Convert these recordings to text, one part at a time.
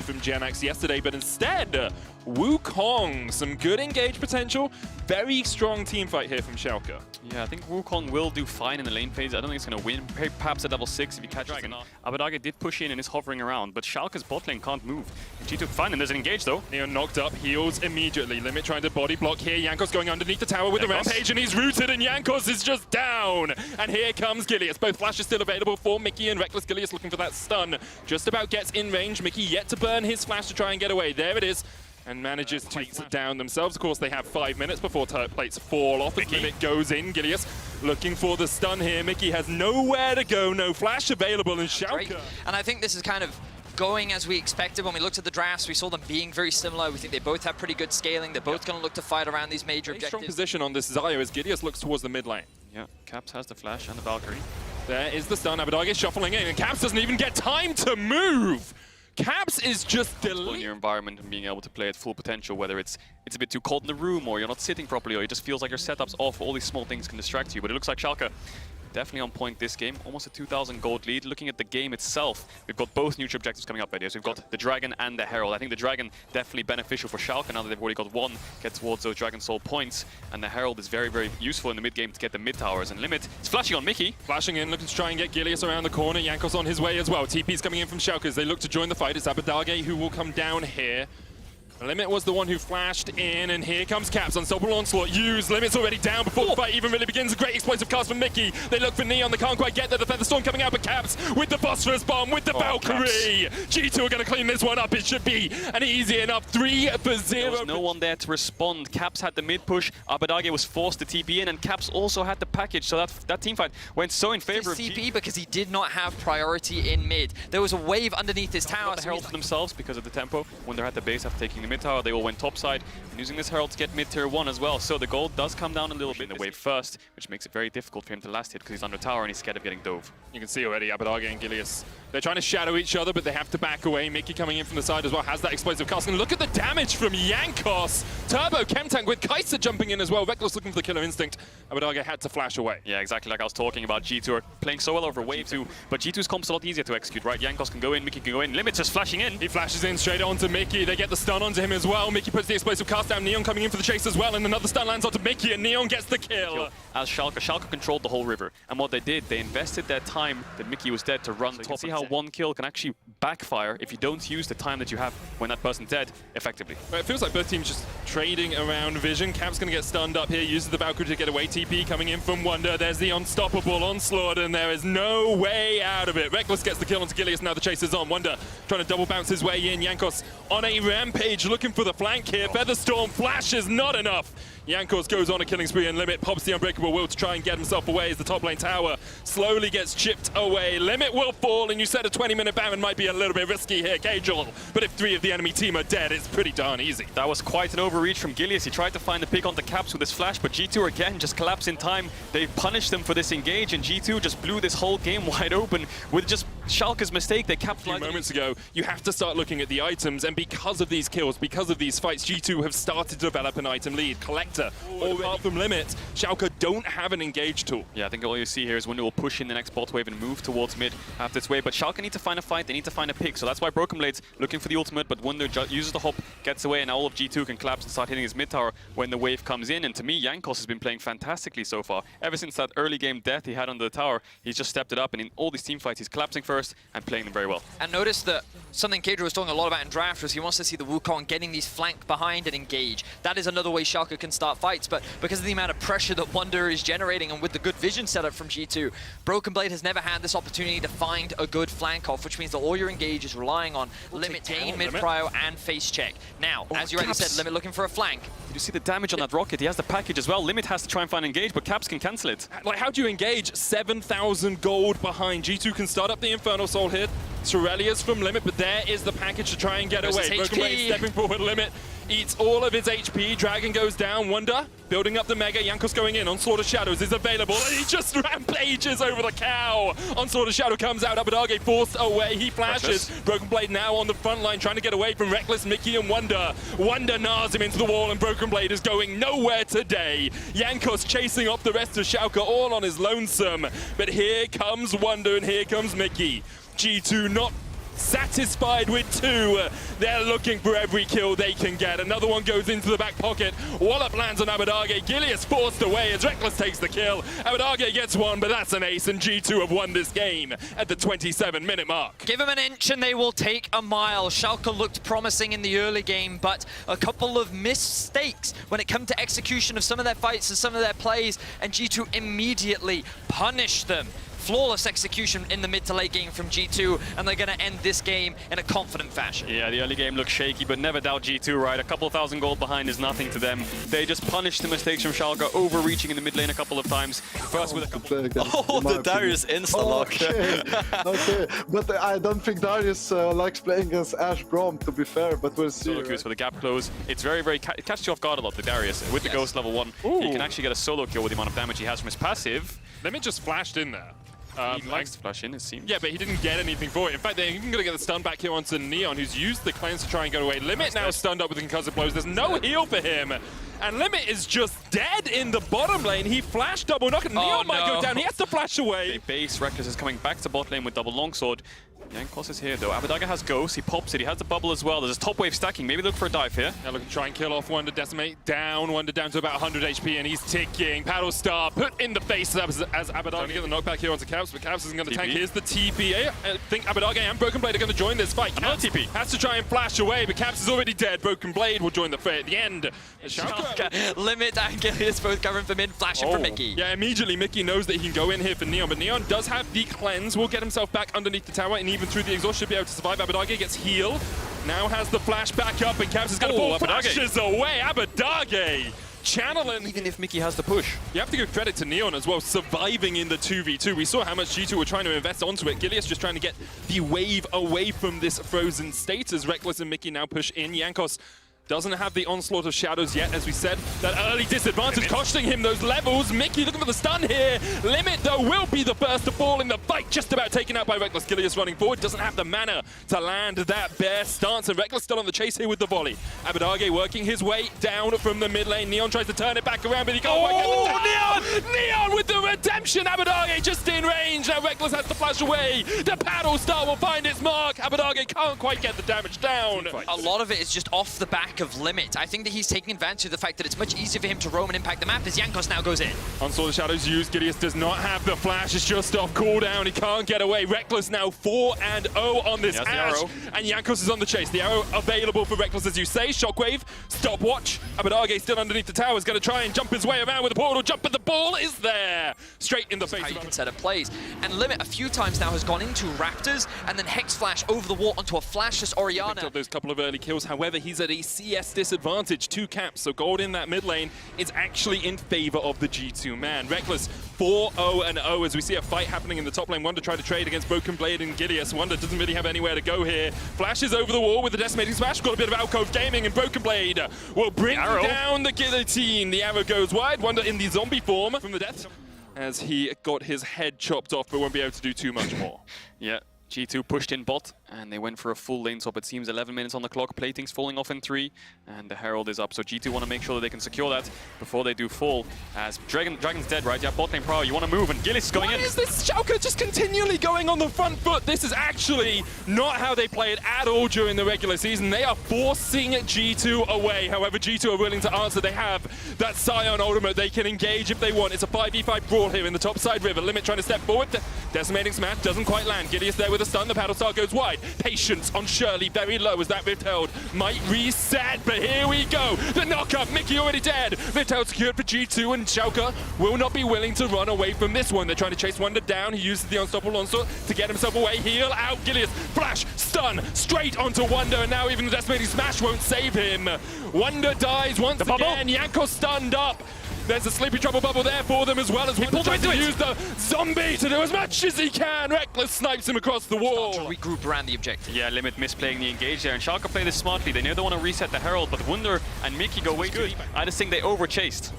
from GenX yesterday, but instead, Wukong, some good engage potential, very strong team fight here from Schalke. Yeah, I think Wukong will do fine in the lane phase. I don't think it's going to win. Perhaps at level 6 if he catches Dragon. Abbedagge did push in and is hovering around, but Schalke's bot lane can't move. G2 fine, and there's an engage though. Neon knocked up, heals immediately. Limit trying to body block here. Jankos going underneath the tower with the rampage, and he's rooted, and Jankos is just down. And here comes Gilius. Both flashes still available for Mickey and Reckless. Gilius looking for that stun. Just about gets in range. Mickey yet to burn his flash to try and get away. There it is. And manages to take it down themselves. Of course, they have 5 minutes before turret plates fall off. As Limit goes in, Gilius looking for the stun here. Mickey has nowhere to go, no flash available in Schalke. And I think this is kind of going as we expected. When we looked at the drafts, we saw them being very similar. We think they both have pretty good scaling. They're both going to look to fight around these major objectives. Strong position on this Zaya as Gilius looks towards the mid lane. Yeah, Caps has the flash and the Valkyrie. There is the stun. Abbedagge shuffling in, and Caps doesn't even get time to move. Caps is just in your environment and being able to play at full potential, whether it's a bit too cold in the room or you're not sitting properly or it just feels like your setup's off. All these small things can distract you, but it looks like Schalke definitely on point this game. Almost a 2,000 gold lead. Looking at the game itself, we've got both neutral objectives coming up, videos. We've got the Dragon and the Herald. I think the Dragon definitely beneficial for Schalke now that they've already got one, get towards those Dragon Soul points. And the Herald is very, very useful in the mid game to get the mid towers. And Limit is flashing on Mickey. Flashing in, looking to try and get Gilius around the corner. Jankos on his way as well. TP's coming in from Schalke as they look to join the fight. It's Abbedagge who will come down here. Limit was the one who flashed in, and here comes Caps. Unstoppable Onslaught used. Limit's already down before the fight even really begins. A great explosive cast from Mickey. They look for Neon. They can't quite get there. The Featherstorm coming out, but Caps with the Phosphorus Bomb, with the Valkyrie. Caps. G2 are going to clean this one up. It should be an easy enough 3-0. There was no one there to respond. Caps had the mid push. Abbedagge was forced to TP in, and Caps also had the package. So that team fight went so in favor of TP because he did not have priority in mid. There was a wave underneath his tower. The Herald for themselves because of the tempo. When they're at the base after taking the mid tower, they all went topside and using this Herald to get mid tier 1 as well. So the gold does come down a little bit in the wave first, which makes it very difficult for him to last hit because he's under tower and he's scared of getting dove. You can see already Abbedagge and Gilius. They're trying to shadow each other, but they have to back away. Mickey coming in from the side as well, has that explosive cast. And look at the damage from Jankos. Turbo Chemtank with Kaiser jumping in as well. Reckless looking for the killer instinct. Abbedagge had to flash away. Yeah, exactly like I was talking about. G2 are playing so well over wave 2, but G2's comp's a lot easier to execute, right? Jankos can go in, Mickey can go in. Limit's just flashing in. He flashes in straight onto Mickey. They get the stun onto him as well. Mickey puts the explosive cast down. Neon coming in for the chase as well, and another stun lands onto Mickey, and Neon gets the kill. As Schalke controlled the whole river, and what they did, they invested their time that Mickey was dead to run top. You can see how one kill can actually backfire if you don't use the time that you have when that person's dead effectively. Well, it feels like both teams just trading around vision. Cap's going to get stunned up here, uses the Valkyrie to get away. TP coming in from Wonder. There's the unstoppable onslaught, and there is no way out of it. Reckless gets the kill onto Gilius. Now the chase is on. Wonder trying to double bounce his way in. Jankos on a rampage looking for the flank here. Featherstorm flash is not enough. Jankos goes on a killing spree, and Limit pops the Unbreakable Will to try and get himself away as the top lane tower slowly gets chipped away. Limit will fall, and you said a 20-minute Baron might be a little bit risky here, Cajal. But if 3 of the enemy team are dead, it's pretty darn easy. That was quite an overreach from Gilius. He tried to find the pick on the Caps with his flash, but G2 again just collapsed in time. They punished them for this engage, and G2 just blew this whole game wide open with just Schalke's mistake. They capped a few moments ago. You have to start looking at the items, and because of these kills, because of these fights, G2 have started to develop an item lead. Collector, apart from Limit, Schalke don't have an engage tool. Yeah, I think all you see here is Wunder will push in the next bot wave and move towards mid after this wave, but Schalke need to find a fight, they need to find a pick, so that's why Broken Blade's looking for the ultimate, but Wunder uses the hop, gets away, and now all of G2 can collapse and start hitting his mid tower when the wave comes in, and to me, Jankos has been playing fantastically so far. Ever since that early game death he had under the tower, he's just stepped it up, and in all these team fights, he's collapsing first and playing them very well. And notice that something Kadra was talking a lot about in draft was he wants to see the Wukong getting these flank behind and engage. That is another way Schalke can start fights, but because of the amount of pressure that Wonder is generating and with the good vision setup from G2, Broken Blade has never had this opportunity to find a good flank off, which means that all your engage is relying on Limit gain, mid prio, and face check. Now, as you already said, Limit looking for a flank. Did you see the damage on that rocket? He has the package as well. Limit has to try and find engage, but Caps can cancel it. Like, how do you engage? 7,000 gold behind. G2 can start up the Infernal Soul hit. Turelia's from Limit, but there is the package to try and get away. Broken Blade stepping forward, Limit eats all of his HP. Dragon goes down. Wonder building up the Mega. Jankos going in. Onslaught of Shadows is available, and he just rampages over the cow. Onslaught of Shadow comes out. Abbedagge forced away. He flashes. Broken Blade now on the front line, trying to get away from Reckless, Mickey, and Wonder. Wonder nars him into the wall, and Broken Blade is going nowhere today. Jankos chasing off the rest of Schalke all on his lonesome. But here comes Wonder, and here comes Mickey. G2 not satisfied with 2. They're looking for every kill they can get. Another one goes into the back pocket. Wallop lands on Abadage. Gilius forced away as Reckless takes the kill. Abadage gets 1, but that's an ace, and G2 have won this game at the 27-minute mark. Give them an inch and they will take a mile. Schalke looked promising in the early game, but a couple of mistakes when it comes to execution of some of their fights and some of their plays, and G2 immediately punished them. Flawless execution in the mid to late game from G2, and they're going to end this game in a confident fashion. Yeah, the early game looks shaky, but never doubt G2, right? A couple thousand gold behind is nothing to them. They just punished the mistakes from Schalke, overreaching in the mid lane a couple of times. First with a couple... Oh, the Darius insta-lock. Okay, but I don't think Darius likes playing against Ash Brom, to be fair, but we'll see. Solo queues for the gap close. It's very, it catches you off guard a lot, the Darius. With the Ghost level 1, he can actually get a solo kill with the amount of damage he has from his passive. Limit just flashed in there. He likes to flash in, it seems. Yeah, but he didn't get anything for it. In fact, they're even going to get the stun back here onto Neon, who's used the cleanse to try and get away. Limit now stunned up with concussive blows. There's no heal for him. And Limit is just dead in the bottom lane. He flashed double knock, and Neon might go down. He has to flash away. They base. Reckless is coming back to bot lane with double longsword. Jankos is here though. Abadage has Ghost, he pops it, he has the bubble as well. There's a top wave stacking, maybe look for a dive here. Now looking to try and kill off Wonder, decimate down, Wonder down to about 100 HP, and he's ticking. Paddle Star put in the face as Abadage going to get the knockback here onto Caps, but Caps isn't going to tank. Here's the TP. I think Abadage and Broken Blade are going to join this fight. Another TP. Has to try and flash away, but Caps is already dead. Broken Blade will join the fray at the end. Limit and Gilius both covering for mid, flashing for Mickey. Yeah, immediately Mickey knows that he can go in here for Neon, but Neon does have the cleanse, will get himself back underneath the tower, and even through the exhaust should be able to survive. Abadage gets heal, now has the flash back up, and Caps is going to pull flashes away. Abadage channeling. Even if Mickey has the push. You have to give credit to Neon as well, surviving in the 2v2. We saw how much G2 were trying to invest onto it. Gilius just trying to get the wave away from this frozen state as Reckless and Mickey now push in. Jankos doesn't have the onslaught of shadows yet, as we said. That early disadvantage costing him those levels. Mickey looking for the stun here. Limit, though, will be the first to fall in the fight. Just about taken out by Reckless. Gilius running forward. Doesn't have the mana to land that bear stance. And Reckless still on the chase here with the volley. Abadage working his way down from the mid lane. Neon tries to turn it back around, but he can't quite get the Neon! Neon with the redemption! Abadage just in range. Now Reckless has to flash away. The paddle star will find its mark. Abadage can't quite get the damage down. A lot of it is just off the back of Limit. I think that he's taking advantage of the fact that it's much easier for him to roam and impact the map as Jankos now goes in. Onslaught of Shadows used. Gilius does not have the flash. It's just off cooldown. He can't get away. Reckless now 4-0 on this Ash. And Jankos is on the chase. The arrow available for Reckless, as you say. Shockwave, stopwatch. Abadage still underneath the tower. Is going to try and jump his way around with a portal jump, but the ball is there. Straight in the face. How you can set up plays. And Limit a few times now has gone into Raptors and then Hex Flash over the wall onto a flashless Orianna. Picked up those couple of early kills. However, he's at a CS disadvantage. 2 Caps, so gold in that mid lane is actually in favor of the G2 man. Reckless 4-0 as we see a fight happening in the top lane. Wonder tried to trade against Broken Blade and Gilius. Wonder doesn't really have anywhere to go here. Flashes over the wall with the decimating smash. Got a bit of alcove gaming, and Broken Blade will bring down the guillotine. The arrow goes wide. Wonder in the zombie form from the death as he got his head chopped off, but won't be able to do too much more. Yeah. G2 pushed in bot, and they went for a full lane swap. It seems 11 minutes on the clock, plating's falling off in 3, and the Herald is up. So G2 want to make sure that they can secure that before they do fall. As Dragon's dead, right? Yeah, bot lane power, you want to move, and Gillis is going in. Why is this Schalke just continually going on the front foot? This is actually not how they play it at all during the regular season. They are forcing G2 away. However, G2 are willing to answer. They have that Scion ultimate. They can engage if they want. It's a 5v5 brawl here in the top side river. Limit trying to step forward. Decimating smash doesn't quite land. Gilius there with a stun. The paddle star goes wide. Patience on Shirley very low as that Rift held might reset, but here we go. The knockup, Mickey already dead. Rift held secured for G2, and Schalke will not be willing to run away from this one. They're trying to chase Wonder down. He uses the unstoppable onslaught to get himself away. Heal out. Gilius flash, stun, straight onto Wonder, and now even the decimating smash won't save him. Wonder dies once again. Jankos stunned up. There's a Sleepy Trouble bubble there for them as well as Wonder tries to use the zombie to do as much as he can. Reckless snipes him across the wall. To regroup around the objective. Yeah, Limit misplaying the engage there, and Schalke play this smartly. They know they want to reset the Herald, but Wonder and Mickey go way too deep. I just think they over-chased.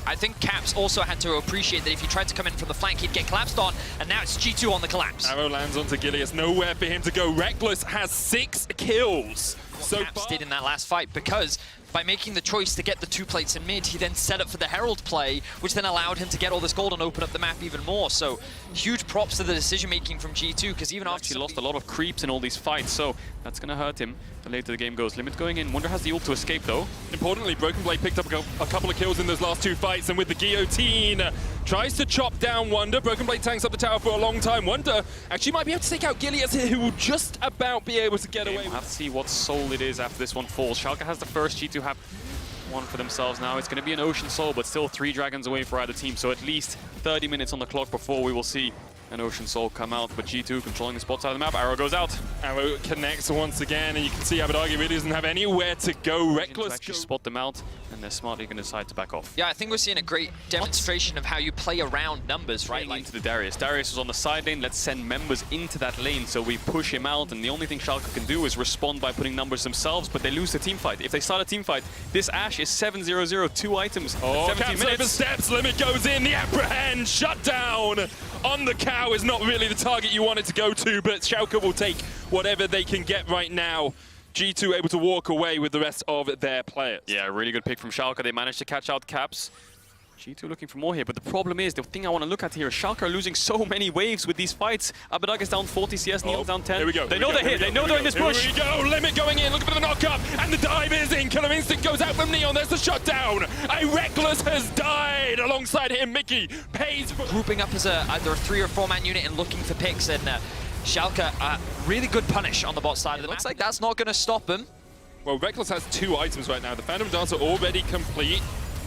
I think Caps also had to appreciate that if he tried to come in from the flank, he'd get collapsed on, and now it's G2 on the collapse. Arrow lands onto Gilius, nowhere for him to go. Reckless has 6 kills So Caps far. did in that last fight, because by making the choice to get the 2 plates in mid, he then set up for the Herald play, which then allowed him to get all this gold and open up the map even more. So huge props to the decision making from G2, because even after He lost a lot of creeps in all these fights, so that's going to hurt him the later the game goes. Limit going in. Wonder has the ult to escape though. Importantly, Broken Blade picked up a couple of kills in those last 2 fights, and with the guillotine, tries to chop down Wonder. Broken Blade tanks up the tower for a long time. Wonder actually might be able to take out Gilius here, who will just about be able to get away We'll with have to see what soul it is after this one falls. Schalke has the first, G2 have one for themselves now. It's going to be an Ocean Soul, but still 3 dragons away for either team, so at least 30 minutes on the clock before we will see an Ocean Soul come out. But G2 controlling the spot side of the map. Arrow goes out. Arrow connects once again, and you can see Abadagi really doesn't have anywhere to go. To Reckless actually spot them out, and they're smartly going to decide to back off. Yeah, I think we're seeing a great demonstration of how you play around numbers, right? Into the Darius. Darius was on the side lane. Let's send members into that lane, so we push him out, and the only thing Schalke can do is respond by putting numbers themselves, but they lose the team fight. If they start a team fight, this Ashe is 7-0-0, 2 items, Oh, 17 Caps over minutes. steps, Limit goes in, the apprehend, shut down on the cow is not really the target you want it to go to, but Schalke will take whatever they can get right now. G2 able to walk away with the rest of their players. Yeah, really good pick from Schalke. They managed to catch out Caps. G2 looking for more here, but the problem is, the thing I want to look at here is Schalke are losing so many waves with these fights. Abadag is down 40 CS, Neon's down 10. Here we go. They know they're hit, they know they're in this push. Here we go, Limit going in, looking for the knock-up, and the dive is in. Killer Instinct goes out from Neon, there's the shutdown. A Reckless has died alongside him. Mickey pays for... Grouping up as either a 3 or 4 man unit and looking for picks, and Schalke, really good punish on the bot side of the map. Looks like that's not going to stop him. Well, Reckless has 2 items right now. The Phantom Dancer already complete.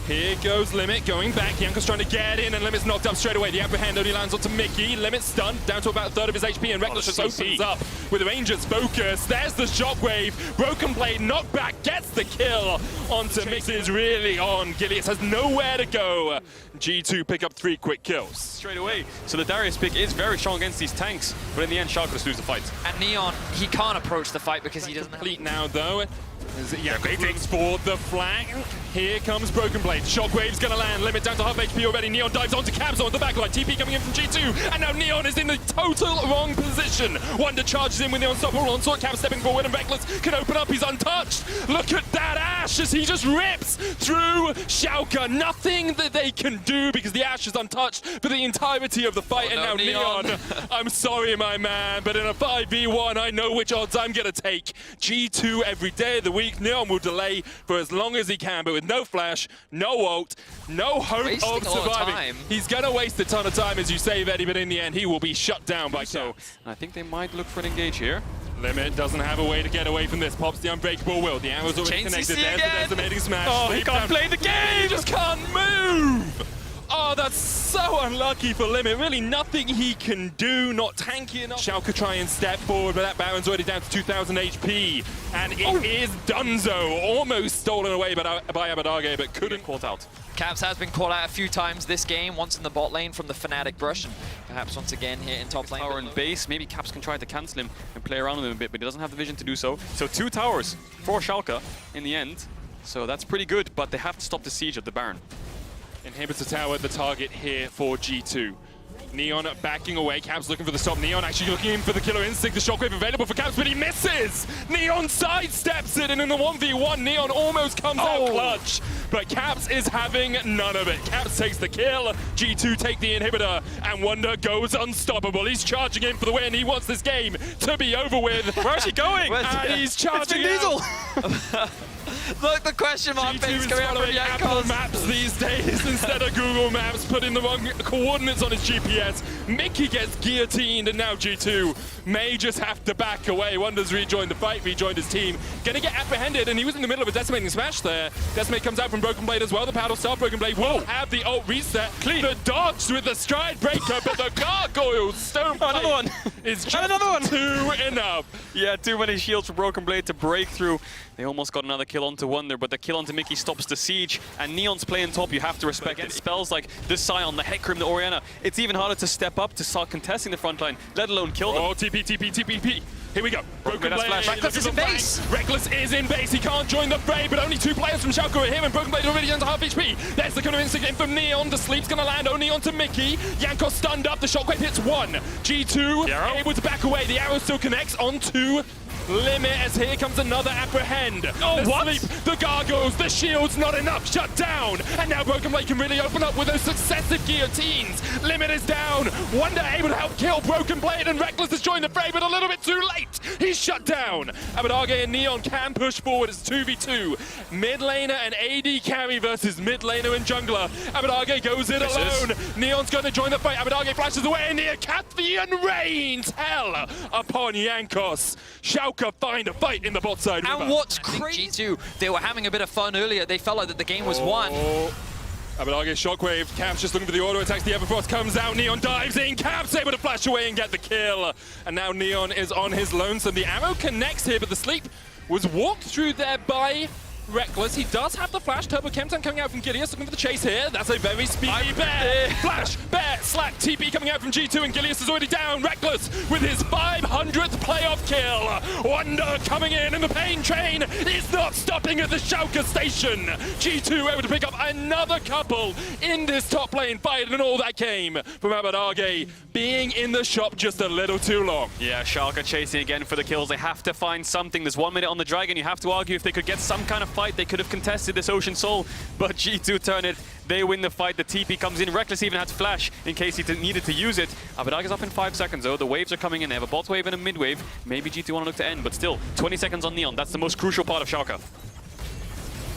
Here goes Limit going back. Yanko's trying to get in, and Limit's knocked up straight away. The apprehend only lands onto Mickey. Limit stunned, down to about a third of his HP, and Reckless just opens up with the Ranger's focus. There's the shockwave. Broken Blade knocked back, gets the kill onto Mickey. Is really on. Gilius has nowhere to go. G2 pick up 3 quick kills. Straight away. So the Darius pick is very strong against these tanks, but in the end, Schalke just lose the fight. And Neon, he can't approach the fight because he doesn't have... Complete now, though. Yanko for the flank. Here comes Broken Blade. Shockwave's gonna land. Limit down to half HP already. Neon dives onto Cabs on the backline. TP coming in from G2. And now Neon is in the total wrong position. Wonder charges in with the unstoppable onslaught. Cabs stepping forward, and Reckless can open up. He's untouched. Look at that Ashe as he just rips through Schalke. Nothing that they can do because the Ashe is untouched for the entirety of the fight. Oh, and no, now Neon. I'm sorry, my man, but in a 5v1, I know which odds I'm gonna take. G2 every day of the week. Neon will delay for as long as he can, but with no flash, no ult, no hope Wasting of a lot of surviving. time. He's gonna waste a ton of time, as you say, Eddie, but in the end, he will be shut down by So Caps. I think they might look for an engage here. Limit doesn't have a way to get away from this. Pops the unbreakable will. The arrow's already Chain connected. CC There's the again. decimating smash. Oh, he Sleep can't down. play the game! He just can't move! Oh, that's so unlucky for Limit. Really nothing he can do, not tanky enough. Schalke try and step forward, but that Baron's already down to 2,000 HP. And it is Dunzo, almost stolen away by Abadage, but couldn't. Caught out. Caps has been caught out a few times this game, once in the bot lane from the Fnatic Brush, and perhaps once again here in top lane. Tower and base, maybe Caps can try to cancel him and play around with him a bit, but he doesn't have the vision to do so. So 2 towers for Schalke in the end. So that's pretty good, but they have to stop the siege of the Baron. Inhibitor tower, the target here for G2. Neon backing away, Caps looking for the stop. Neon actually looking in for the killer instinct. The shockwave available for Caps, but he misses! Neon sidesteps it, and in the 1v1, Neon almost comes out clutch. But Caps is having none of it. Caps takes the kill, G2 take the inhibitor, and Wonder goes unstoppable. He's charging in for the win. He wants this game to be over with. Where's he going? And he's charging Vin Diesel! Look, the question mark G2 face is coming out from following Apple Yankos. Maps these days instead of Google Maps, putting the wrong coordinates on his GPS. Mickey gets guillotined, and now G2 may just have to back away. Wonder's rejoined the fight, rejoined his team. Gonna get apprehended, and he was in the middle of a decimating smash there. Decimate comes out from Broken Blade as well. The paddle star Broken Blade will have the ult reset. Clean. The dodge with the stride breaker, but the gargoyle stone Another one. is just Another one. too enough. Yeah, too many shields for Broken Blade to break through. They almost got another kill onto Wonder, but the kill onto Mickey stops the siege, and Neon's playing top. You have to respect it. Spells like the Scion, the Hecarim, the Orianna. It's even harder to step up to start contesting the front line, let alone kill them. Oh, TP. Here we go. Broken Blade, Blade. that's flash. Reckless is in base. Reckless is in base. He can't join the fray, but only 2 players from Schalke are here, and Broken Blade already down to half HP. There's the kind of instinct in from Neon. The sleep's going to land only onto Mickey. Yanko stunned up. The shockwave hits 1. G2 able to back away. The arrow still connects onto Limit as here comes another apprehend. Oh, the what? sleep, the gargoyles, the shields, not enough, shut down. And now Broken Blade can really open up with those successive guillotines. Limit is down. Wonder able to help kill Broken Blade, and Reckless has joined the fray, but a little bit too late. He's shut down. Abadage and Neon can push forward. It's 2v2. Mid laner and AD carry versus mid laner and jungler. Abadage goes it alone. Neon's going to join the fight. Abadage flashes away, and Neocathian rains hell upon Jankos. Schalke find a fight in the bot side. And what's crazy, G2, they were having a bit of fun earlier. They felt like that the game was won. Abadage shockwave. Caps just looking for the auto attacks. The Everfrost comes out. Neon dives in. Caps able to flash away and get the kill. And now Neon is on his lonesome. The arrow connects here, but the sleep was walked through there by Reckless. He does have the flash. Turbo Chemtan coming out from Gilius, looking for the chase here. That's a very speedy bear. Flash, bear, slap, TP coming out from G2, and Gilius is already down. Reckless with his 500th playoff kill. Wonder coming in the pain train is not stopping at the Schalke station. G2 able to pick up another couple in this top lane fight, and all that came from Abadage being in the shop just a little too long. Yeah, Schalke chasing again for the kills. They have to find something. There's 1 minute on the Dragon. You have to argue if they could get some kind of fight, they could have contested this Ocean Soul, but G2 turn it. They win the fight. The TP comes in. Reckless even had to flash in case he needed to use it. Abadage is up in 5 seconds though. The waves are coming in. They have a bot wave and a mid wave. Maybe G2 want to look to end, but still, 20 seconds on Neon. That's the most crucial part of Schalke.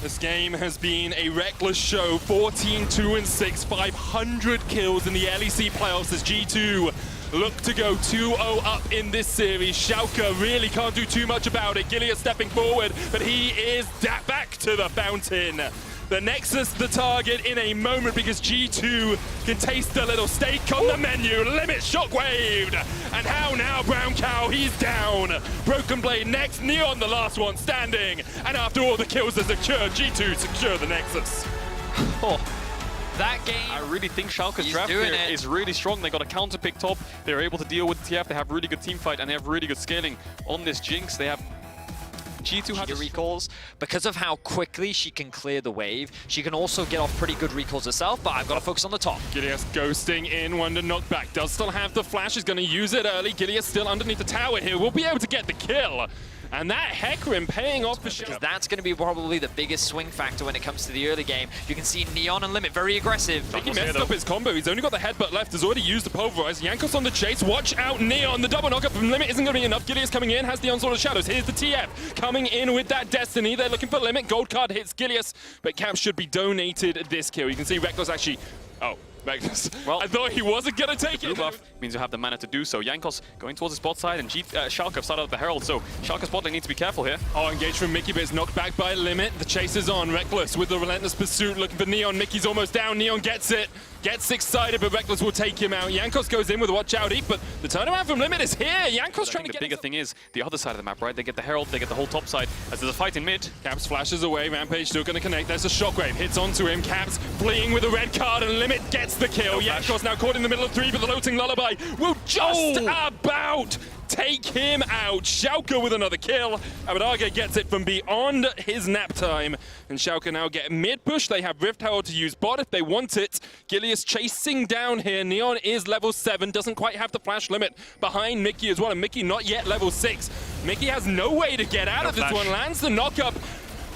This game has been a reckless show. 14-2-6, 500 kills in the LEC playoffs as G2 look to go 2-0 up in this series. Schalke really can't do too much about it. Gilius stepping forward, but he is back to the fountain. The Nexus, the target in a moment, because G2 can taste a little steak on the menu. Limit shockwaved. And how now, Brown Cow? He's down. Broken Blade next. Neon the last one standing. And after all the kills are secured, G2 secure the Nexus. Oh. That game, I really think Schalke's draft here is really strong. They got a counter pick top. They're able to deal with TF. They have really good team fight, and they have really good scaling on this Jinx. They have G2 had recalls. Because of how quickly she can clear the wave, she can also get off pretty good recalls herself, but I've got to focus on the top. Gilius ghosting in, Wonder knockback. Does still have the flash, is going to use it early. Gilius still underneath the tower here. Will be able to get the kill. And that Hecarim paying off for Schalke. Because that's going to be probably the biggest swing factor when it comes to the early game. You can see Neon and Limit very aggressive. He messed up his combo. He's only got the headbutt left. Has already used the pulverize. Jankos on the chase. Watch out, Neon. The double knockup from Limit isn't going to be enough. Gilius coming in, has the onslaught of shadows. Here's the TF coming in with that Destiny. They're looking for Limit. Gold card hits Gilius, but Caps should be donated this kill. You can see Reckless actually... Oh. Magnus. Well, I thought he wasn't going to take it. Buff means you have the mana to do so. Jankos going towards the spot side, and Schalke have started out the Herald, so Schalke's bot lane needs to be careful here. Oh, engaged from Mickey, but it's knocked back by Limit. The chase is on. Reckless with the relentless pursuit, looking for Neon. Mickey's almost down. Neon gets it. Gets excited, but Reckless will take him out. Jankos goes in with a watch out, but the turnaround from Limit is here. Jankos trying to get... The bigger thing is the other side of the map, right? They get the Herald, they get the whole top side, as there's a fight in mid. Caps flashes away. Rampage still going to connect. There's a shockwave. Hits onto him. Caps fleeing with a red card, and Limit gets the kill. Jankos now caught in the middle of 3, but the Loathing Lullaby will just about take him out. Schalke with another kill. Abadage gets it from beyond his nap time. And Schalke now get mid push. They have Rift Herald to use bot if they want it. Gilius chasing down here. Neon is level 7. Doesn't quite have the flash limit behind Mickey as well. And Mickey not yet level 6. Mickey has no way to get out of this one. Lands the knockup.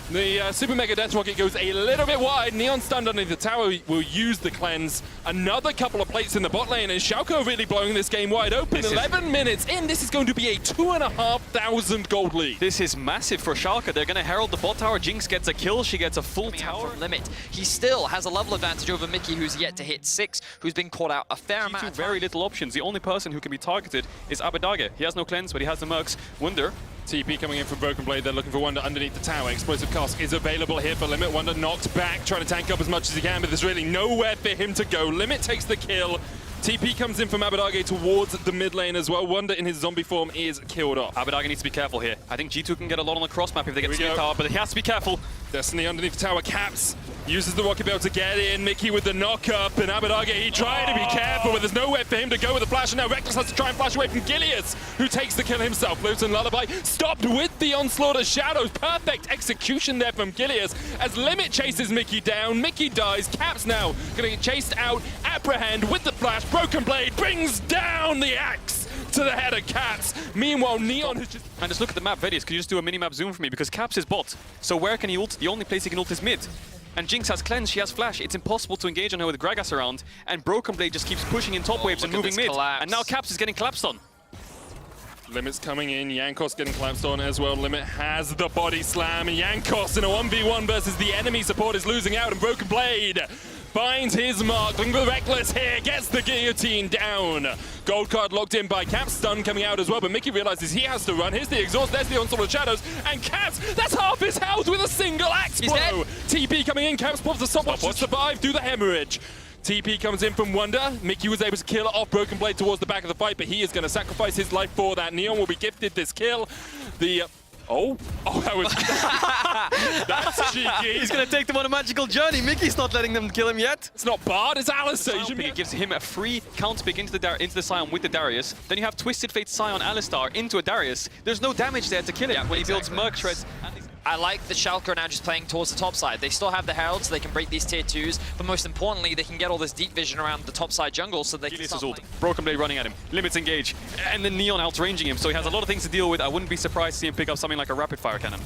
The Super Mega Death Rocket goes a little bit wide. Neon stunned underneath the tower will use the cleanse. Another couple of plates in the bot lane, and Schalke really blowing this game wide open. 11 minutes in, this is going to be a 2,500 gold lead. This is massive for Schalke. They're going to herald the bot tower. Jinx gets a kill. She gets a full tower. From Limit. He still has a level advantage over Mickey, who's yet to hit 6, who's been caught out a fair amount of time. Very little options. The only person who can be targeted is Abadage. He has no cleanse, but he has the Mercs. Wonder. TP coming in from Broken Blade. They're looking for Wonder underneath the tower. Explosive Cask is available here for Limit. Wonder knocked back, trying to tank up as much as he can, but there's really nowhere for him to go. Limit takes the kill. TP comes in from Abadage towards the mid lane as well. Wonder in his zombie form is killed off. Abadage needs to be careful here. I think G2 can get a lot on the cross map if they get to the tower, but he has to be careful. Destiny underneath the tower. Caps uses the rocket bell to get in. Mickey with the knock-up, and Abadage, he tried to be careful, but there's nowhere for him to go with the flash, and now Reckless has to try and flash away from Gilius, who takes the kill himself. Loathing Lullaby stopped with the onslaught of shadows. Perfect execution there from Gilius as Limit chases Mickey down. Mickey dies. Caps now going to get chased out. Apprehend with the flash. Broken Blade brings down the axe. to the head of Caps. Meanwhile, Neon has just... And just look at the map, Vedius, could you just do a mini-map zoom for me? Because Caps is bot, so where can he ult? The only place he can ult is mid. And Jinx has cleanse, she has flash. It's impossible to engage on her with Gragas around. And Broken Blade just keeps pushing in top waves and look at moving this mid. collapse. And now Caps is getting collapsed on. Limit's coming in, Jankos getting collapsed on as well. Limit has the body slam. Jankos in a 1v1 versus the enemy support is losing out, and Broken Blade finds his mark. Looking for the Reckless here, gets the guillotine down. Gold card locked in by Caps, stun coming out as well, but Mickey realizes he has to run. Here's the exhaust, there's the onslaught of shadows, and Caps, that's half his health with a single axe blow. TP coming in, Caps pops the stopwatch to survive through the hemorrhage. TP comes in from Wonder. Mickey was able to kill off Broken Blade towards the back of the fight, but he is going to sacrifice his life for that. Neon will be gifted this kill. The... Oh, that was... That's cheeky. He's going to take them on a magical journey. Mickey's not letting them kill him yet. It's not Bard, it's Alistar. It gives him a free counter pick into the Scion with the Darius. Then you have Twisted Fate Scion Alistar into a Darius. There's no damage there to kill him when he builds Merc Shreds. I like the Schalke are now just playing towards the top side. They still have the Herald, so they can break these tier 2s, but most importantly, they can get all this deep vision around the top side jungle, so they can start playing. Broken Blade running at him, Limits engage, and then Neon outranging him, so he has a lot of things to deal with. I wouldn't be surprised to see him pick up something like a rapid fire cannon.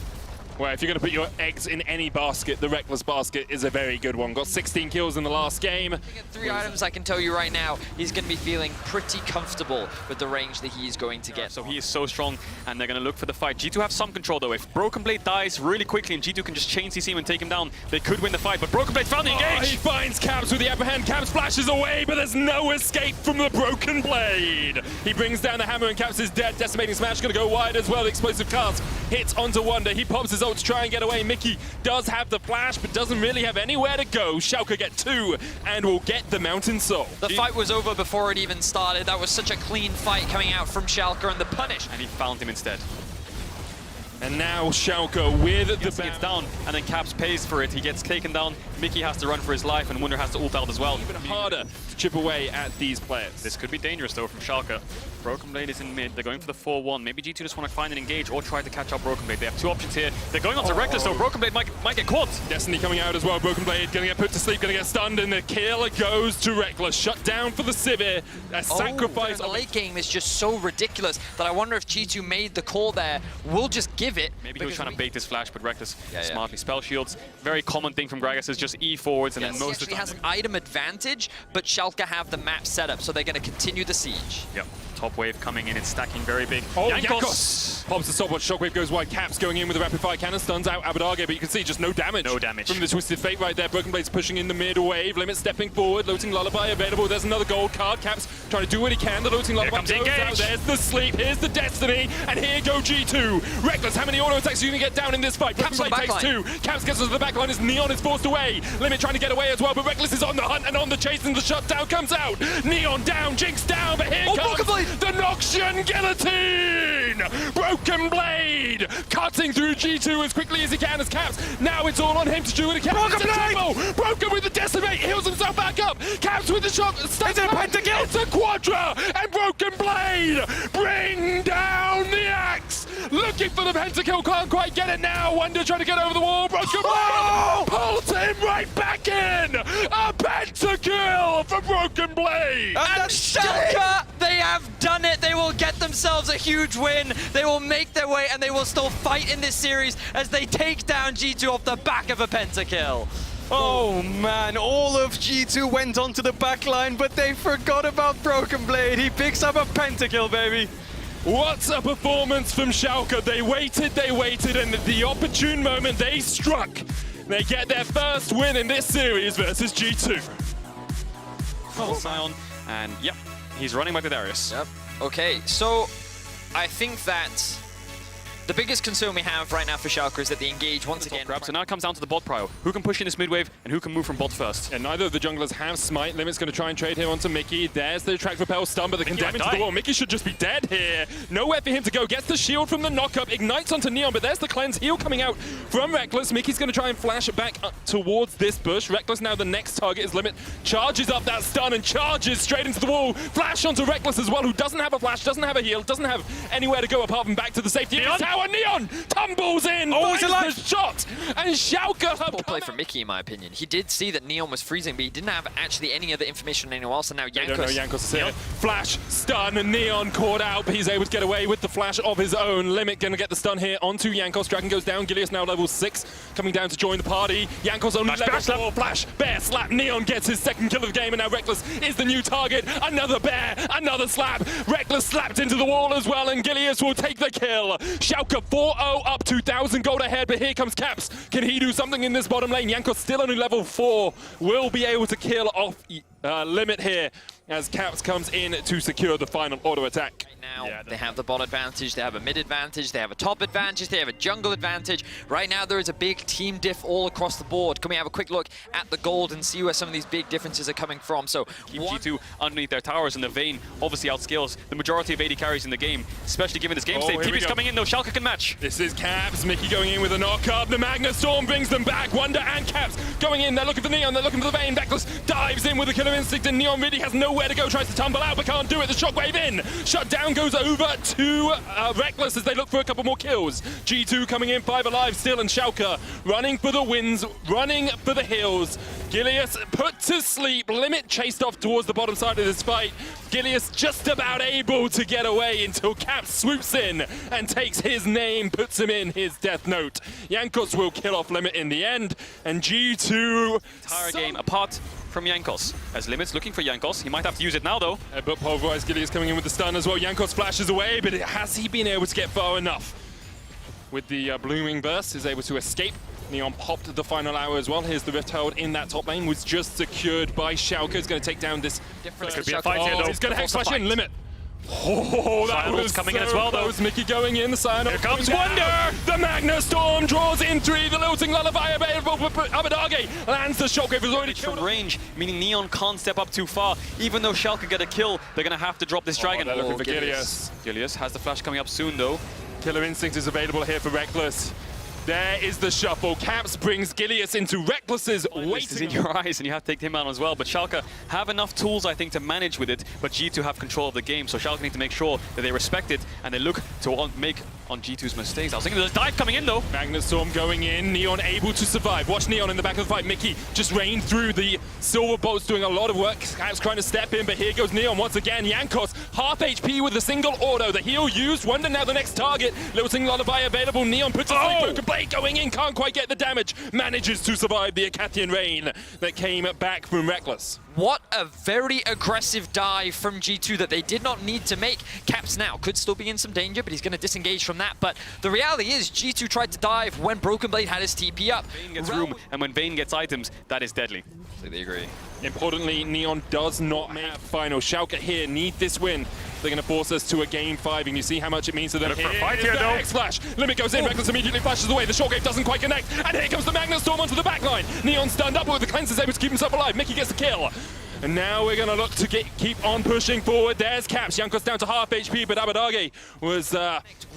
Well, if you're going to put your eggs in any basket, the Reckless basket is a very good one. Got 16 kills in the last game. At 3 items, I can tell you right now, he's going to be feeling pretty comfortable with the range that he's going to get. So he is so strong, and they're going to look for the fight. G2 have some control, though. If Broken Blade dies really quickly and G2 can just chain CC him and take him down, they could win the fight. But Broken Blade found the engage! He finds Caps with the upper hand. Caps flashes away, but there's no escape from the Broken Blade. He brings down the hammer, and Caps is dead. Decimating Smash going to go wide as well. The explosive cast hits onto Wonder. He pops his ult to try and get away. Mickey does have the flash, but doesn't really have anywhere to go. Schalke get 2 and will get the Mountain Soul. The fight was over before it even started. That was such a clean fight coming out from Schalke, and the punish. And he found him instead. And now Schalke with the gets down, and then Caps pays for it. He gets taken down. Mickey has to run for his life, and Wunder has to ult out as well. Even harder to chip away at these players. This could be dangerous, though, from Schalke. Broken Blade is in mid. They're going for the 4-1. Maybe G2 just want to find an engage or try to catch up Broken Blade. They have 2 options here. They're going on to Reckless, though. Broken Blade might get caught. Destiny coming out as well. Broken Blade going to get put to sleep, going to get stunned, and the kill goes to Reckless. Shut down for the Sivir. A sacrifice. The late game is just so ridiculous that I wonder if G2 made the call there. We'll just give it. Maybe he was trying to bait this flash, but Reckless smartly spell shields. Very common thing from Gragas is just E forwards, and then most of the time. He has an item advantage, but Schalke have the map set up, so they're going to continue the siege. Yep. Top wave coming in, it's stacking very big. Oh, Jankos pops the stopwatch, Shockwave goes wide, Caps going in with a rapid fire cannon, stuns out Abadage, but you can see just no damage. No damage. From the Twisted Fate right there. Broken Blade's pushing in the mid wave, Limit stepping forward, Looting Lullaby available, there's another gold card, Caps trying to do what he can, the Looting Lullaby goes out, there's the sleep, here's the Destiny, and here go G2. Reckless, how many auto attacks are you going to get down in this fight? Broken Blade takes 2, Caps gets to the back line as Neon is forced away, Limit trying to get away as well, but Reckless is on the hunt and on the chase, and the shutdown comes out. Neon down, Jinx down, but here comes the Noxian Guillotine! Broken Blade cutting through G2 as quickly as he can as Caps. Now it's all on him to do what he can. Broken Blade! Broken with the Decimate, heals himself back up. Caps with the shock. It's a pentakill! It's a Quadra! And Broken Blade bring down the axe! Looking for the pentakill, can't quite get it now. Wonder trying to get over the wall. Broken Blade pulls him right back in! A pentakill for Broken Blade! And Schalke, they have done it. They will get themselves a huge win. They will make their way, and they will still fight in this series as they take down G2 off the back of a pentakill. Oh man, all of G2 went onto the back line, but they forgot about Broken Blade. He picks up a pentakill, baby. What's a performance from Schalke? They waited, and at the opportune moment they struck. They get their first win in this series versus G2. Full Scion, and yep, he's running back to Darius. Yep. Okay, so I think that the biggest concern we have right now for Schalke is that they engage once again. Grab, so now it comes down to the bot prio. Who can push in this mid wave and who can move from bot first? And neither of the junglers have smite. Limit's going to try and trade him onto Mickey. There's the track repel stun, but they condemn him to the wall. Mickey should just be dead here. Nowhere for him to go. Gets the shield from the knockup, ignites onto Neon, but there's the cleanse heal coming out from Reckless. Mickey's going to try and flash it back up towards this bush. Reckless now the next target is Limit. Charges up that stun and charges straight into the wall. Flash onto Reckless as well, who doesn't have a flash, doesn't have a heal, doesn't have anywhere to go apart from back to the safety of his tower. Neon tumbles in. Oh, he's alive. first shot, and Schalke have Poor play from Mickey, in my opinion. He did see that Neon was freezing, but he didn't have actually any other information on anyone else, and now They don't know Jankos. Jankos is here. Flash, stun, and Neon caught out, but he's able to get away with the flash of his own. Limit gonna get the stun here onto Jankos. Dragon goes down. Gilius now level 6, coming down to join the party. Jankos only level 4. Flash, bear slap. Neon gets his second kill of the game, and now Reckless is the new target. Another bear, another slap. Reckless slapped into the wall as well, and Gilius will take the kill. Schalke 4-0 up 2,000 gold ahead, but here comes Caps. Can he do something in this bottom lane? Jankos still only level 4. Will be able to kill off Limit here as Caps comes in to secure the final auto attack. Now they have the bot advantage, they have a mid advantage, they have a top advantage, they have a jungle advantage. Right now there is a big team diff all across the board. Can we have a quick look at the gold and see where some of these big differences are coming from? So Keep G2 underneath their towers, and the Vayne obviously outscales the majority of AD carries in the game, especially given this game state. here we TP's go. coming in though, Schalke can match. This is Caps. Mickey going in with a knock-up. The Magna Storm brings them back. Wonder and Caps going in. They're looking for Neon. They're looking for the Vayne. Reckless dives in with a killer instinct, and Neon really has nowhere to go. Tries to tumble out, but can't do it. The shockwave in. Shutdown goes over to Reckless as they look for a couple more kills. G2 coming in 5 alive still, and Schalke running for the wins, running for the hills. Gilius put to sleep. Limit chased off towards the bottom side of this fight. Gilius just about able to get away until Caps swoops in and takes his name, puts him in his death note. Jankos will kill off Limit in the end, and G2 Entire game apart from Jankos. As Limit's looking for Jankos, he might have to use it now though. But pulverized Gilius coming in with the stun as well. Jankos flashes away, but has he been able to get far enough? With the blooming burst, is able to escape. Neon popped the final hour as well. Here's the Rift Herald in that top lane, was just secured by Schalke. He's going to take down this. difference. Could be a fight here though. He's going to hex flash in. Limit. That Silence was coming in so as well, though. close. Mickey going in, the sign Here comes Wonder! The Magna Storm draws in 3. The lilting lullaby available for Abadage. Lands the shockwave, has already killed From range, meaning Neon can't step up too far. Even though Schalke get a kill, they're gonna have to drop this dragon. They're looking for Gilius. Gilius. Gilius has the flash coming up soon though. Killer Instinct is available here for Reckless. There is the shuffle. Caps brings Gilius into Reckless's This is in waiting. your eyes and you have to take him out as well. But Schalke have enough tools, I think, to manage with it. But G2 have control of the game, so Schalke need to make sure that they respect it and they look to make on G2's mistakes. I was thinking there's a dive coming in though. Magna Storm going in. Neon able to survive. Watch Neon in the back of the fight. Mickey just rained through. The silver bolts doing a lot of work. Caps trying to step in, but here goes Neon once again. Jankos half HP with a single auto. The heal used. Wonder now the next target. Lilting Lullaby available. Neon puts a Broken Blade going in. Can't quite get the damage. Manages to survive the Acathian rain that came back from Reckless. What a very aggressive dive from G2 that they did not need to make. Caps now could still be in some danger, but he's going to disengage from that. But the reality is G2 tried to dive when Broken Blade had his TP up. Vayne gets room, and when Vayne gets items, that is deadly. Completely agree. Importantly, Neon does not make final. Schalke here need this win. They're going to force us to a game 5, and you see how much it means to them. Look for a Here's fight here, the though. X-Flash. Limit goes in, Reckless immediately flashes away. The shortgate doesn't quite connect, and here comes the Magna Storm onto the backline. Neon stunned up, but with the cleanse is able to keep himself alive. Mickey gets the kill. And now we're going to look to keep on pushing forward. There's Caps. Jankos down to half HP, but Abadage was...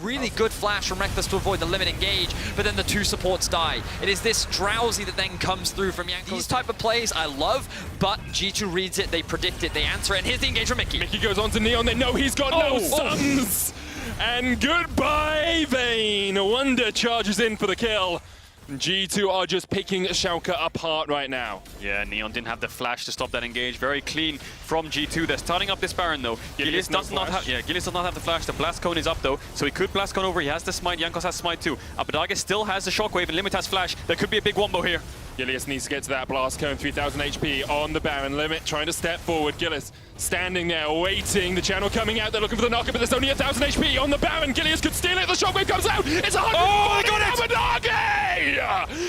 Really good flash from Reckless to avoid the limit engage, but then the 2 supports die. It is this drowsy that then comes through from Jankos. These type of plays I love, but G2 reads it, they predict it, they answer it, and here's the engage from Mickey. Mickey goes on to Neon. They know he's got no stuns. And goodbye, Vayne. Wonder charges in for the kill. G2 are just picking Schalke apart right now. Yeah, Neon didn't have the flash to stop that engage. Very clean from G2. They're starting up this Baron though. Gilius does not have Gilius does not have the flash. The blast cone is up though, so he could blast cone over. He has the smite. Jankos has smite too. Abadage still has the shockwave and Limit has flash. There could be a big wombo here. Gilius needs to get to that blast cone. 3,000 HP on the Baron. Limit trying to step forward. Gilius standing there waiting. The channel coming out. They're looking for the knocker, but there's only 1,000 HP on the Baron. Gilius could steal it. The shockwave comes out. It's 100. Oh, they got it! Abadage!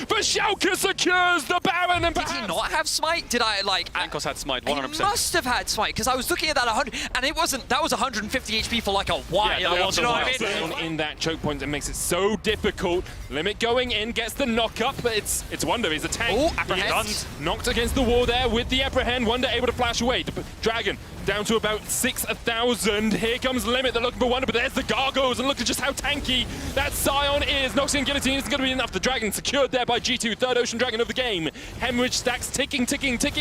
For Schalke secures the Baron. And Did he not have smite? Did I like... Jankos had smite, He 100%. must have had smite, because I was looking at that 100, and it wasn't, that was 150 HP for like a while. Yeah, that was Do you know a what I while. mean? In that choke point that makes it so difficult. Limit going in, gets the knock up, but it's Wonder. He's a tank. Oh, He apprehend. gets knocked against the wall there with the apprehend. Wonder able to flash away. The Dragon down to about 6,000. Here comes Limit. They're looking for Wonder, but there's the Gargoyles, and look at just how tanky that Scion is. Knocks in Guillotine isn't going to be enough. The Dragon secured there by G2, third Ocean Dragon of the game. Hemorrhage stacks ticking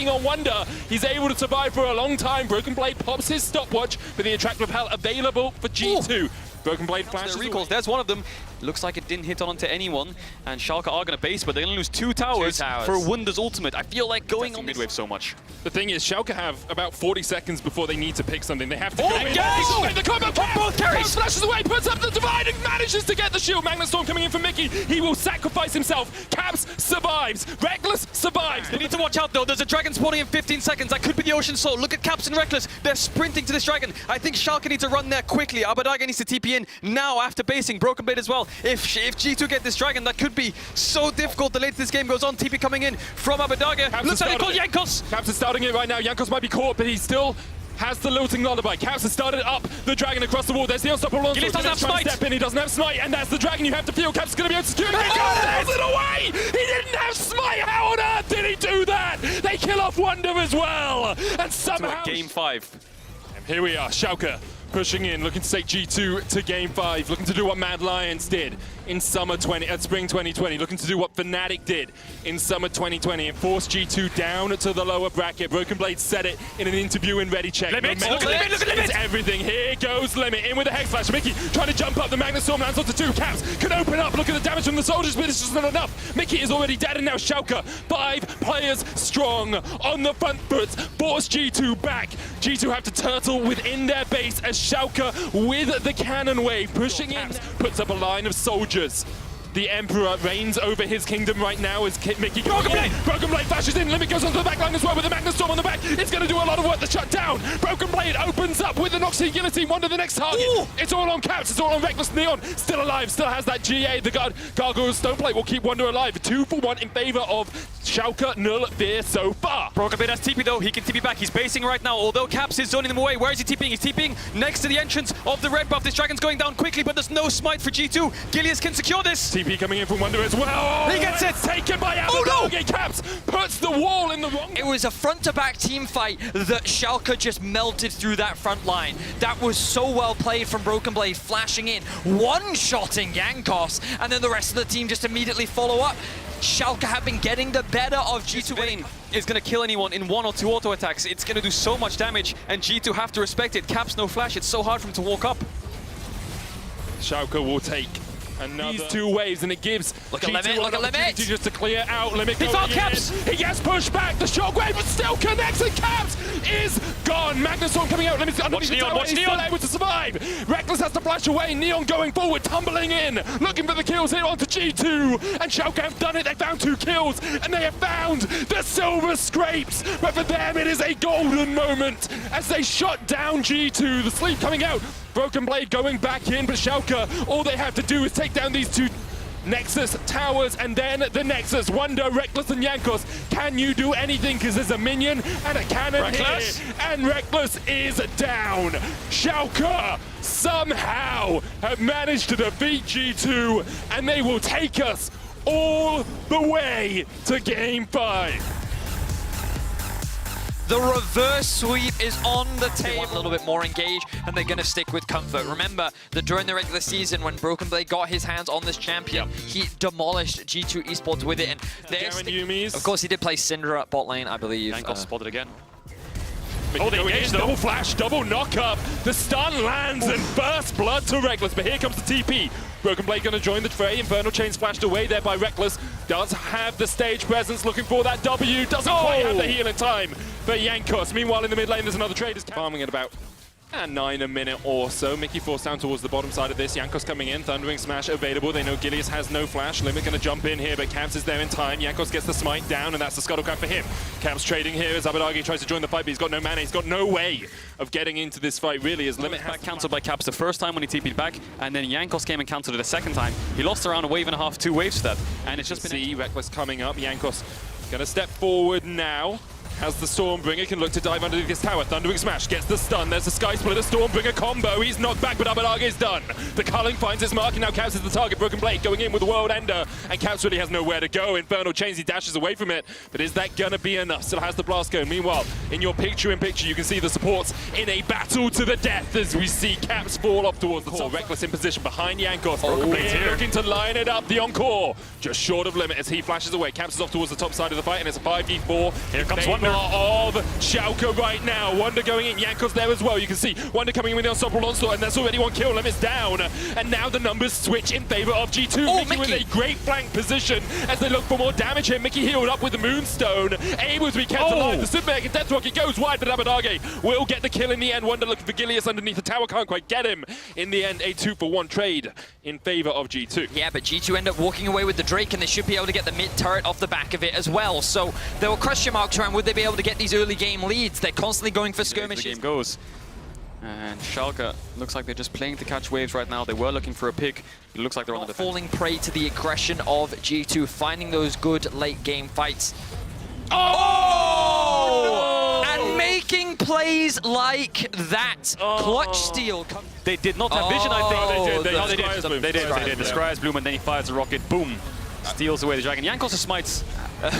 on Wonder. He's able to survive for a long time. Broken Blade pops his stopwatch, but the Attract Repel available for G2. Broken Blade flashes Their recalls, there's one of them. Looks like it didn't hit onto anyone, and Schalke are going to base, but they're going to lose two towers for Wunder's ultimate. I feel like going on midwave so much. The thing is, Schalke have about 40 seconds before they need to pick something. They have to engage! The combo both carries! Flashes away, puts up the divide, and manages to get the shield. Magnet Storm coming in from Mickey. He will sacrifice himself. Caps survives. Reckless survives. They need to watch out though. There's a dragon spawning in 15 seconds. That could be the Ocean Soul. Look at Caps and Reckless. They're sprinting to this dragon. I think Schalke needs to run there quickly. Abadaga needs to TP in now after basing. Broken Blade as well. If G2 get this dragon, that could be so difficult. The later this game goes on, TP coming in from Abadaga. Looks like they call Jankos. Caps is starting it right now. Jankos might be caught, but he still has the lilting lullaby. Caps has started up the dragon across the wall. There's the unstoppable onslaught. Gillies doesn't have smite. Step in. He doesn't have smite, and that's the dragon you have to feel. Caps is going to be able to secure it. He got it away. He didn't have smite. How on earth did he do that? They kill off Wunder as well, and somehow Game 5. And here we are, Schalke pushing in, looking to take G2 to Game 5, looking to do what Mad Lions did in spring 2020, looking to do what Fnatic did in summer 2020 and force G2 down to the lower bracket. Broken Blade said it in an interview in Ready Check. Limit, look at Limit! It's everything. Here goes Limit in with a Hex Flash. Mickey trying to jump up. The Magnet Storm lands onto 2. Caps can open up. Look at the damage from the soldiers, but it's just not enough. Mickey is already dead, and now Schalke, 5 players strong on the front foot, force G2 back. G2 have to turtle within their base as Schalke with the cannon wave pushing in, puts up a line of soldiers. The Emperor reigns over his kingdom right now as Mickey Broken Blade flashes in. Limit goes onto the back line as well with the Magnet Storm on the back. It's going to do a lot of work to shut down. Broken Blade opens up with the Noxie Guillotine. Wonder the next target. Ooh. It's all on Caps. It's all on Reckless. Neon still alive. Still has that GA. The Gargoyle Stoneplate will keep Wonder alive. 2 for 1 in favor of Schalke. Null fear so far. Broken Blade has TP though. He can TP back. He's basing right now. Although Caps is zoning them away. Where is he TPing? He's TPing next to the entrance of the red buff. This dragon's going down quickly, but there's no smite for G2. Gilius can secure this. TP coming in from Wonder as well. He gets it. Taken by Abadaga. Oh no! Caps puts the wall in the wrong. It was a front-to-back team fight that Schalke just melted through that front line. That was so well played from Broken Blade, flashing in, one-shotting Jankos, and then the rest of the team just immediately follow up. Schalke have been getting the better of G2. Vayne is going to kill anyone in 1 or 2 auto attacks. It's going to do so much damage, and G2 have to respect it. Caps no flash. It's so hard for him to walk up. Schalke will take these 2 waves, and it gives Look at Limit. just to clear out. Limit He found Caps. He gets pushed back. The shockwave, but still connects, and Caps is gone. Magnet Storm coming out. Limit's underneath the tower. He's still able to survive. Reckless has to flash away. Neon going forward, tumbling in, looking for the kills here onto G2. And Schalke have done it. They found 2 kills, and they have found the silver scrapes. But for them, it is a golden moment as they shut down G2. The sleep coming out. Broken Blade going back in, but Schalke, all they have to do is take down these 2 Nexus towers, and then the Nexus. Wonder, Reckless, and Jankos. Can you do anything? Because there's a minion and a cannon here, and Reckless is down. Schalke somehow have managed to defeat G2, and they will take us all the way to Game 5. The reverse sweep is on the table. A little bit more engaged, and they're going to stick with comfort. Remember that during the regular season, when Broken Blade got his hands on this champion, he demolished G2 Esports with it. And of course, he did play Syndra at bot lane, I believe. Jankos spotted again. Double flash, double knock up. The stun lands and first blood to Reckless, but here comes the TP. Broken Blade going to join the fray. Infernal Chain splashed away there by Reckless. Does have the stage presence, looking for that W. Doesn't quite have the heal in time for Jankos. Meanwhile, in the mid lane, there's another trade. Farming at about 9 a minute or so. Mickey forced down towards the bottom side of this. Jankos coming in. Thundering Smash available. They know Gilius has no flash. Limit going to jump in here, but Caps is there in time. Jankos gets the smite down, and that's the Scuttlecraft for him. Caps trading here as Abadaga tries to join the fight, but he's got no mana. He's got no way of getting into this fight, really, as Limit has cancelled by Caps the first time when he TP'd back, and then Jankos came and cancelled it a second time. He lost around a wave and a half, 2 waves for that, and it's just been... See Reckless coming up. Jankos going to step forward now. As the Stormbringer can look to dive underneath this tower. Thundering Smash gets the stun. There's the Sky Splitter. Stormbringer combo. He's knocked back, but Abadaga is done. The culling finds its mark, and now Caps is the target. Broken Blade going in with the World Ender, and Caps really has nowhere to go. Infernal Chains, he dashes away from it, but is that gonna be enough? Still has the Blast Cone. Meanwhile, in your picture-in-picture, you can see the supports in a battle to the death as we see Caps fall off towards the top. Reckless in position behind Jankos. Broken Blade here looking to line it up. The Encore just short of Limit as he flashes away. Caps is off towards the top side of the fight, and it's a 5v4. Here comes one. drama of Schalke right now. Wonder going in, Jankos there as well. You can see Wonder coming in with the unstoppable onslaught, and there's already one kill. Limit's down, and now the numbers switch in favor of G2. Oh, Mickey with a great flank position as they look for more damage here. Mickey healed up with the Moonstone, able to be kept alive. The Super Mega Death Rocket goes wide, but Abadage will get the kill in the end. Wonder looking for Gilius underneath the tower, can't quite get him. In the end, a 2-for-1 trade in favor of G2. Yeah, but G2 end up walking away with the Drake, and they should be able to get the mid turret off the back of it as well. So there were question marks around, would they be able to get these early game leads? They're constantly going for skirmishes. The game goes. And Schalke looks like they're just playing to catch waves right now. They were looking for a pick. It looks like they're on the defense. Falling prey to the aggression of G2, finding those good late game fights. Oh! And making plays like that. Clutch steal. They did not have vision, I think. they did. No, they did. They did. The Yeah. Scryer's Bloom, and then he fires the rocket. Boom. Steals away the dragon. Jankos' smites.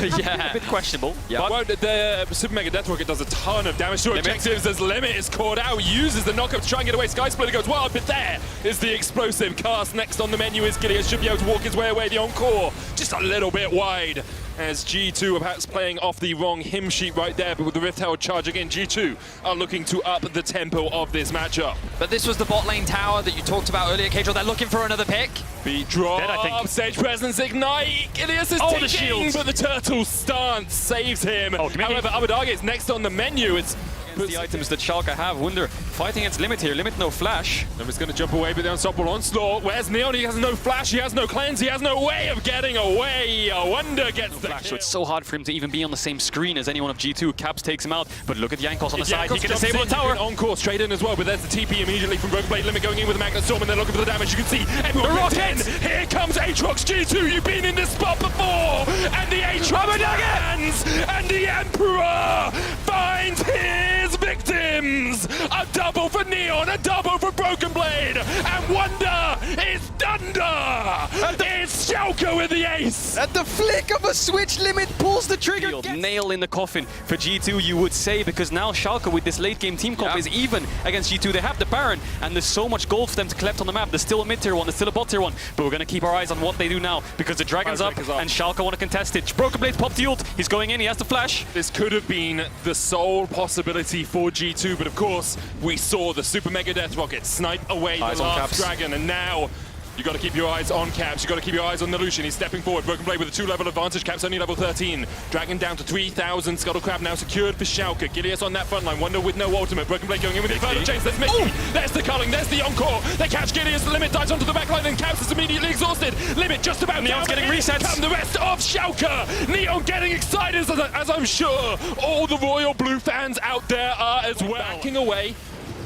Yeah. A bit questionable. Yeah. But Well, the Super Mega Death Rocket does a ton of damage to objectives as Limit is caught out, uses the knockup to try and get away. Sky Splitter goes wild, but there is the explosive cast. Next on the menu is Gilius, should be able to walk his way away. The Encore just a little bit wide as G2 are perhaps playing off the wrong hymn sheet right there, but with the Rift Herald charging in, G2 are looking to up the tempo of this matchup. But this was the bot lane tower that you talked about earlier, Kadriel. They're looking for another pick. Beat drop, Dead, I think. stage presence, ignite. Gilius is Oh, the taking, shields. but the turtle stance saves him. Oh, give me- However, Abadage is next on the menu. It's the items that Schalke have. Wonder fighting against Limit here. Limit no flash. Limmit's going to jump away, but the unstoppable onslaught. Where's Neon? He has no flash, he has no cleanse, he has no way of getting away. Wonder gets the Flash, kill. so it's so hard for him to even be on the same screen as anyone of G2. Caps takes him out, but look at Jankos on the side. He can disable the tower. Encore straight in as well, but there's the TP immediately from Broken Blade. Limit going in with the Magnet Storm, and they're looking for the damage. You can see everyone gets in. Here comes Aatrox. G2, you've been in this spot before, and the Aatrox lands, and the Emperor finds his victims. A double for Neon, a double for Broken Blade, and Wonder is Thunder. It's Schalke with the ace. At the flick of a switch, Limit pulls the trigger. Nail in the coffin for G2, you would say, because now Schalke with this late game team comp is even against G2. They have the Baron, and there's so much gold for them to collect on the map. There's still a mid tier one, there's still a bot tier one, but we're going to keep our eyes on what they do now, because the Dragon's up, and Schalke want to contest it. Broken Blade's popped the ult, he's going in, he has the flash. This could have been the sole possibility for G2, but of course, we saw the Super Mega Death Rocket snipe away Eyes the on last Caps. dragon, and now you got to keep your eyes on Caps. You got to keep your eyes on the Lucian. He's stepping forward. Broken Blade with a 2-level advantage. Caps only level 13. Dragon down to 3,000. Scuttlecrab now secured for Schalke. Gilius on that front line. Wonder with no ultimate. Broken Blade going in with the infernal chains. There's Mickey. There's the culling. There's the encore. They catch Gilius. Limit dives onto the back line, and Caps is immediately exhausted. Limit just about Neon's down. getting resets. Come the rest of Schalke. Neon getting excited, as I'm sure all the Royal Blue fans out there are as well. Backing away.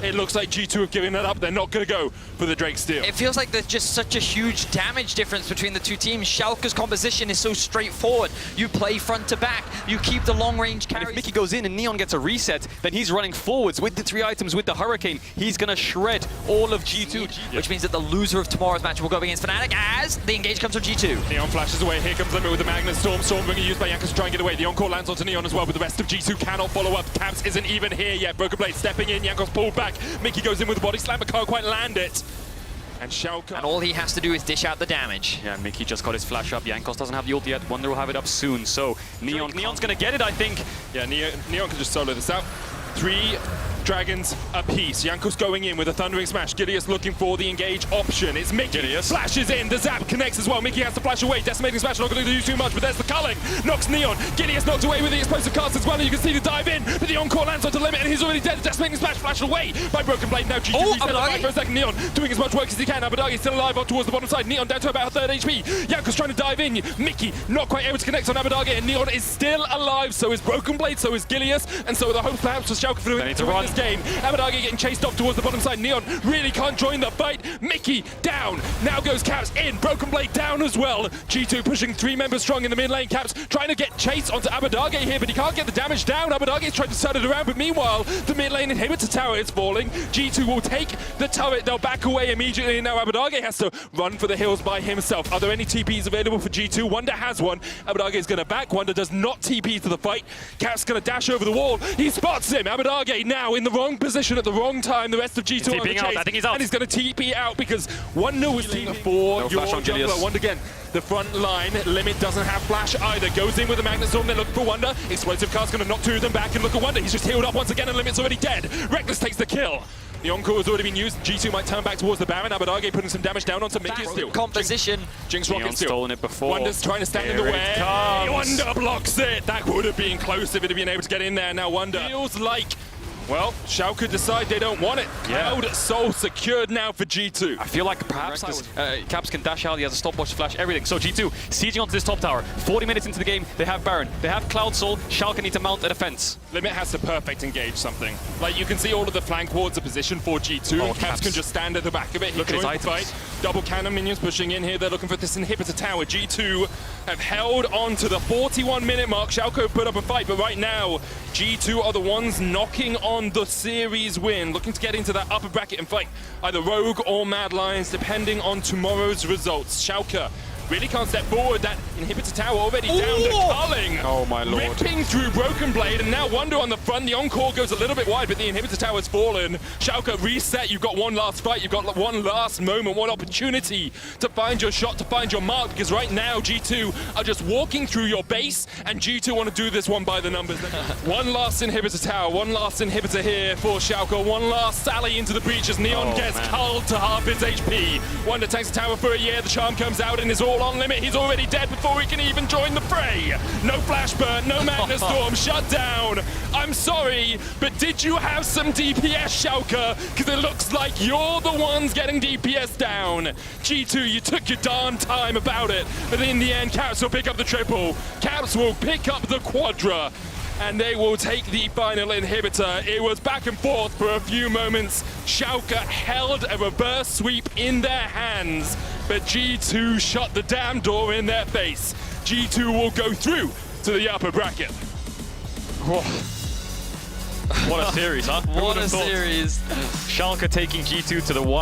It looks like G2 have given it up. They're not going to go for the Drake steal. It feels like there's just such a huge damage difference between the two teams. Schalke's composition is so straightforward. You play front to back. You keep the long range And if carries. Mickey goes in and Neon gets a reset, then he's running forwards with the 3 items, with the Hurricane. He's going to shred all of G2. Which means that the loser of tomorrow's match will go against Fnatic as the engage comes from G2. Neon flashes away. Here comes Limit with the Magnet Storm. Stormbringer used by Jankos to try and get away. The Encore lands onto Neon as well, but the rest of G2 cannot follow up. Caps isn't even here yet. Broken Blade stepping in. Jankos pulled back. Mickey goes in with the body slam, but can't quite land it. And Schalke. And all he has to do is dish out the damage. Yeah, Mickey just got his flash up. Jankos doesn't have the ult yet. Wonder will have it up soon. So Neon's going to get it, I think. Yeah, Neon can just solo this out. 3 dragons apiece. Jankos going in with a thundering smash. Gilius looking for the engage option. It's Mickey. Gilius Flashes in. The zap connects as well. Mickey has to flash away. Decimating smash not going to do too much, but there's the culling. Knocks Neon. Gilius knocked away with the explosive cast as well. And you can see the dive in, but the encore lands onto Limit, and he's already dead. Decimating smash flashed away by Broken Blade. Now G2 reset alive for a second. Neon doing as much work as he can. Abadage still alive up towards the bottom side. Neon down to about 3rd HP. Jankos trying to dive in. Mickey not quite able to connect on Abadage, and Neon is still alive. So is Broken Blade. So is Gilius, and so are the hopes perhaps for Schalke for need to win run this game. Abadage getting chased off towards the bottom side. Neon really can't join the fight. Mickey down. Now goes Caps in. Broken Blade down as well. G2 pushing 3 members strong in the mid lane. Caps trying to get chased onto Abadage here, but he can't get the damage down. Abadage's trying to turn it around, but meanwhile, the mid lane inhibitor tower is falling. G2 will take the turret. They'll back away immediately. Now Abadage has to run for the hills by himself. Are there any TPs available for G2? Wonder has one. Abadage is going to back. Wonder does not TP to the fight. Caps going to dash over the wall. He spots him. Abadage now in the the wrong position at the wrong time. The rest of G2 on the TPing chase. out. I think he's out. And he's going to TP out because Wonder was TPing for No your flash on jungler. Julius. Wonder again. The front line, Limit doesn't have flash either. Goes in with a Magnet Storm, then looking for Wonder. Explosive Cast's going to knock two of them back, and look at Wonder. He's just healed up once again, and Limit's already dead. Reckless takes the kill. The Encore has already been used. G2 might turn back towards the Baron. Abadage putting some damage down onto Mickey still. Composition. Jinx Rocket Neon's still. stolen it before. Wonder's trying to stand in the Here way. it comes. Wonder blocks it. That would have been close if it had been able to get in there. Now Wonder feels like, well, Schalke decide they don't want it. Yeah. Cloud Soul secured now for G2. I feel like perhaps Caps can dash out, he has a stopwatch flash, everything. So G2 sieging onto this top tower. 40 minutes into the game, they have Baron, they have Cloud Soul, Schalke need to mount a defense. Limit has to perfect engage something. Like, you can see all of the flank wards are positioned for G2. Oh, and Caps Caps can just stand at the back of it. He Look at his joins the items. fight. Double cannon minions pushing in here. They're looking for this inhibitor tower. G2 have held on to the 41-minute mark. Schalke put up a fight, but right now, G2 are the ones knocking on the series win, looking to get into that upper bracket and fight either Rogue or Mad Lions, depending on tomorrow's results. Schalke really can't step forward. That inhibitor tower already down to Culling. Oh my lord. Ripping through Broken Blade, and now Wonder on the front. The Encore goes a little bit wide, but the inhibitor tower's fallen. Schalke reset. You've got one last fight. You've got one last moment, one opportunity to find your shot, to find your mark, because right now G2 are just walking through your base, and G2 want to do this one by the numbers. One last inhibitor tower, one last inhibitor here for Schalke, one last sally into the breach as Neon gets culled to half his HP. Wonder tanks the tower for a year. The charm comes out and is all on Limit. He's already dead before he can even join the fray. No flash burn, no Magnet Storm, shut down. I'm sorry, but did you have some DPS, Schalke? Because it looks like you're the ones getting DPS down. G2, you took your darn time about it, but in the end, Caps will pick up the triple. Caps will pick up the quadra, and they will take the final inhibitor. It was back and forth for a few moments. Schalke held a reverse sweep in their hands, but G2 shut the damn door in their face. G2 will go through to the upper bracket. What a series, huh? What a series. Schalke taking G2 to the wire.